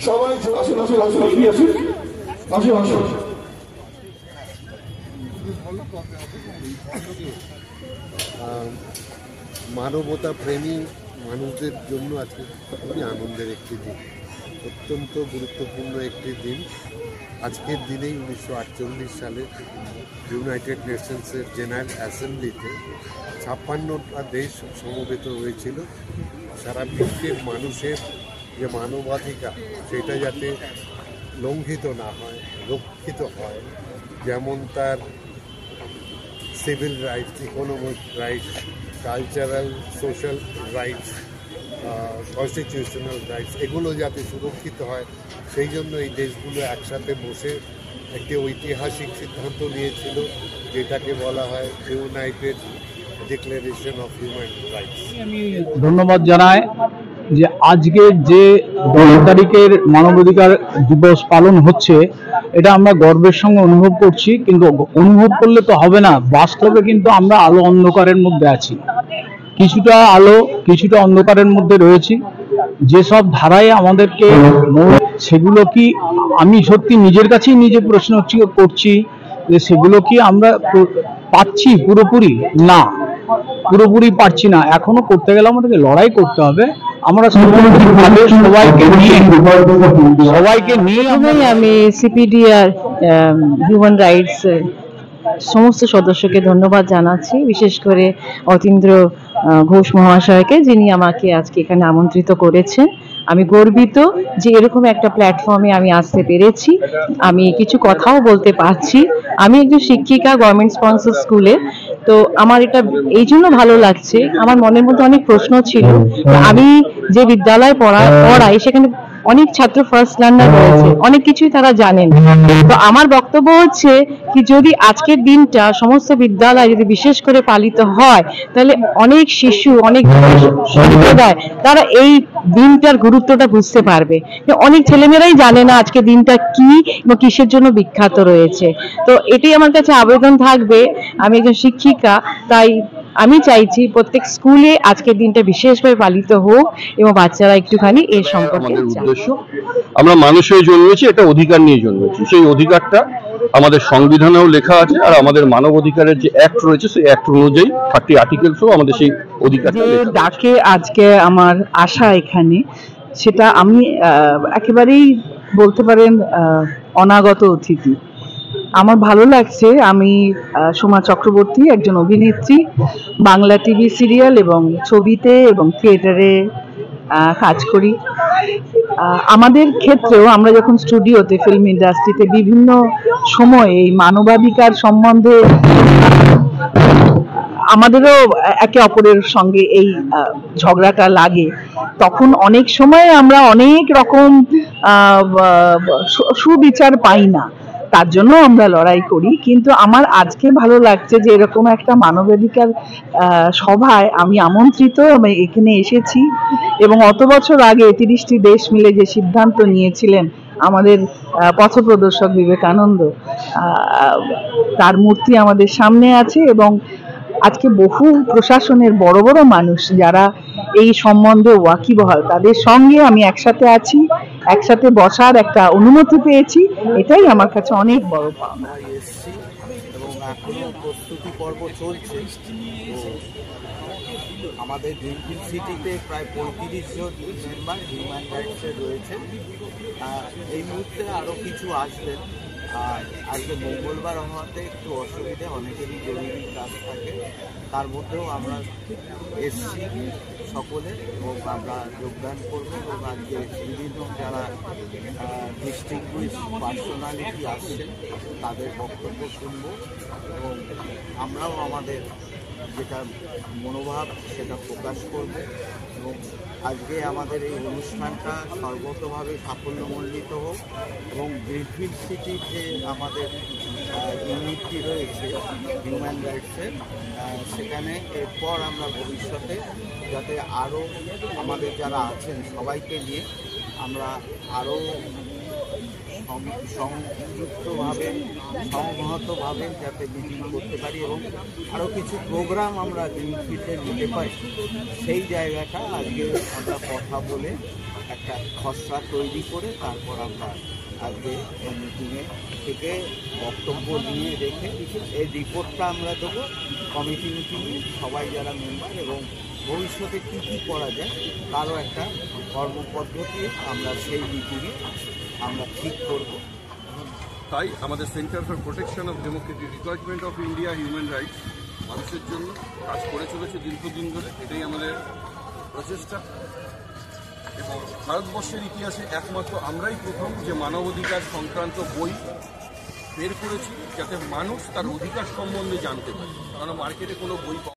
সবাই আসুন আসুন আসুন আসুন আসুন আসুন। মানবতা প্রেমী মানুষদের জন্য আজকে খুবই আনন্দের একটি দিন, অত্যন্ত গুরুত্বপূর্ণ একটি দিন। আজকের দিনেই 1948 সালে ইউনাইটেড নেশনসের জেনারেল অ্যাসেম্বলিতে 56টা দেশ সমবেত হয়েছিল সারা বিশ্বের মানুষের যে মানবাধিকার সেটা যাতে লঙ্ঘিত না হয়, রক্ষিত হয়, যেমন তার civil rights, economic rights, cultural social rights, constitutional rights, এগুলো যাতে সুরক্ষিত হয় সেই জন্য এই দেশগুলো একসাথে বসে একটি ঐতিহাসিক সিদ্ধান্ত নিয়েছিল যেটাকে বলা হয় United declaration of human rights. আমি ধন্যবাদ জানাই যে আজকে যে 10 তারিখের মানবাধিকার দিবস পালন হচ্ছে এটা আমরা গর্বের সঙ্গে অনুভব করছি, কিন্তু অনুভব করলে তো হবে না, বাস্তবে কিন্তু আমরা আলো অন্ধকারের মধ্যে আছি, কিছুটা আলো কিছুটা অন্ধকারের মধ্যে রয়েছি। যেসব ধারায় আমাদেরকে সেগুলো কি আমি সত্যি নিজের কাছেই নিজে প্রশ্ন করছি যে সেগুলো কি আমরা পাচ্ছি পুরোপুরি? না, পুরোপুরি পারছি না। এখনো করতে গেলে আমাদেরকে লড়াই করতে হবে। আমরা সবাইকে নিয়ে আমি সিপিডিআর হিউম্যান রাইটস সমস্ত সদস্যকে ধন্যবাদ জানাচ্ছি, বিশেষ করে অতীন্দ্র ঘোষ মহাশয়কে, যিনি আমাকে আজকে এখানে আমন্ত্রিত করেছেন। আমি গর্বিত যে এরকম একটা প্ল্যাটফর্মে আমি আসতে পেরেছি, আমি কিছু কথাও বলতে পারছি। আমি একজন শিক্ষিকা গভর্নমেন্ট স্পন্সর স্কুলে, তো আমার এটা এই জন্য ভালো লাগছে, আমার মনের মধ্যে অনেক প্রশ্ন ছিল। আমি যে বিদ্যালয়ে পড়াই সেখানে অনেক ছাত্র ফার্স্ট লার্নার রয়েছে, অনেক কিছুই তারা জানেন। তো আমার বক্তব্য হচ্ছে কি, যদি আজকের দিনটা সমস্ত বিদ্যালয় যদি বিশেষ করে পালিত হয় তাহলে অনেক শিশু, অনেক সম্প্রদায় তারা এই দিনটার গুরুত্বটা বুঝতে পারবে। অনেক ছেলেমেয়েরাই জানে না আজকের দিনটা কি বা কিসের জন্য বিখ্যাত রয়েছে। তো এটাই আমার কাছে আবেদন থাকবে, আমি একজন শিক্ষিকা, তাই আমি চাইছি প্রত্যেক স্কুলে আজকের দিনটা বিশেষভাবে পালিত হোক এবং বাচ্চারা একটুখানি এর সম্পর্কে উদ্দেশ্য। আমরা মানুষ হয়ে জন্মেছি, একটা অধিকার নিয়ে জন্মেছি, সেই অধিকারটা আমাদের সংবিধানেও লেখা আছে, আর আমাদের মানব অধিকারের যে অ্যাক্ট রয়েছে সেই অ্যাক্ট অনুযায়ী 30 আর্টিকেলসও আমাদের সেই অধিকারটা ডাকে আজকে আমার আশা এখানে, সেটা আমি একেবারেই বলতে পারেন অনাগত অতিথি। আমার ভালো লাগছে, আমি সোমা চক্রবর্তী, একজন অভিনেত্রী, বাংলা টিভি সিরিয়াল এবং ছবিতে এবং থিয়েটারে কাজ করি। আমাদের ক্ষেত্রেও আমরা যখন স্টুডিওতে, ফিল্ম ইন্ডাস্ট্রিতে বিভিন্ন সময়ে এই মানবাধিকার সম্বন্ধে আমাদেরও একে অপরের সঙ্গে এই ঝগড়াটা লাগে, তখন অনেক সময় আমরা অনেক রকম সুবিচার পাই না, তার জন্য আমরা লড়াই করি। কিন্তু আমার আজকে ভালো লাগছে যে এরকম একটা মানবাধিকার সভায় আমি আমন্ত্রিত, আমি এখানে এসেছি এবং অত বছর আগে 30টি দেশ মিলে যে সিদ্ধান্ত নিয়েছিলেন আমাদের পথপ্রদর্শক বিবেকানন্দ, তার মূর্তি আমাদের সামনে আছে এবং আজকে বহু প্রশাসনের বড় বড় মানুষ যারা এই সম্বন্ধে ওয়াকিবহাল, তাদের সঙ্গে আমি একসাথে আছি, একসাথে বসার একটা অনুমতি পেয়েছি, এটাই আমার কাছে অনেক বড় পাওনা। এবং এখনো প্রস্তুতি পর্ব চলছে। আমাদের গ্রিনফিল্ড সিটিতে প্রায় 35 জন মেম্বার হিউম্যান রাইটসের রয়েছে। এই মুহূর্তে আরও কিছু আসবেন। আর আজকে মঙ্গলবার হওয়াতে একটু অসুবিধে, অনেকেরই জরুরি কাজ থাকে, তার মধ্যেও আমরা এসছি সকলে এবং আমরা যোগদান করবো এবং আজকে বিভিন্ন যারা ডিস্ট্রিক্ট পার্সোনালিটি আসছেন তাদের বক্তব্য শুনব এবং আমরাও আমাদের যেটা মনোভাব সেটা প্রকাশ করব এবং আজকে আমাদের এই অনুষ্ঠানটা সর্বতভাবে সাফল্যমণ্ডিত হোক এবং গ্রিনফিল্ড সিটির যে আমাদের ইউনিটটি রয়েছে হিউম্যান রাইটসের, সেখানে এরপর আমরা ভবিষ্যতে যাতে আরও আমাদের যারা আছেন সবাইকে নিয়ে আমরা আরও সংযুক্তভাবে সংহতভাবে যাতে মিটিং করতে পারি এবং আরও কিছু প্রোগ্রাম আমরা গ্রিনফিল্ডে নিতে পারি, সেই জায়গাটা আজকে আমরা কথা বলে একটা খসড়া তৈরি করে তারপর আমরা আজকে মিটিংয়ে থেকে বক্তব্য নিয়ে রেখে এই রিপোর্টটা আমরা দেবো কমিটি মিটিংয়ে, সবাই যারা মেম্বার, এবং ভবিষ্যতে কী কী করা যায় তারও একটা কর্মপদ্ধতি আমরা সেই মিটিংয়ে আমরা ঠিক করব। তাই আমাদের centre for protection of Democratic requirement of India human rights মানুষের জন্য কাজ করে চলেছে দীর্ঘদিন ধরে। এটাই আমাদের প্রচেষ্টা এবং ভারতবর্ষের ইতিহাসে একমাত্র আমরাই প্রথম যে মানবাধিকার সংক্রান্ত বই বের করেছি যাতে মানুষ তার অধিকার সম্বন্ধে জানতে পারে, কারণ মার্কেটে কোনো বই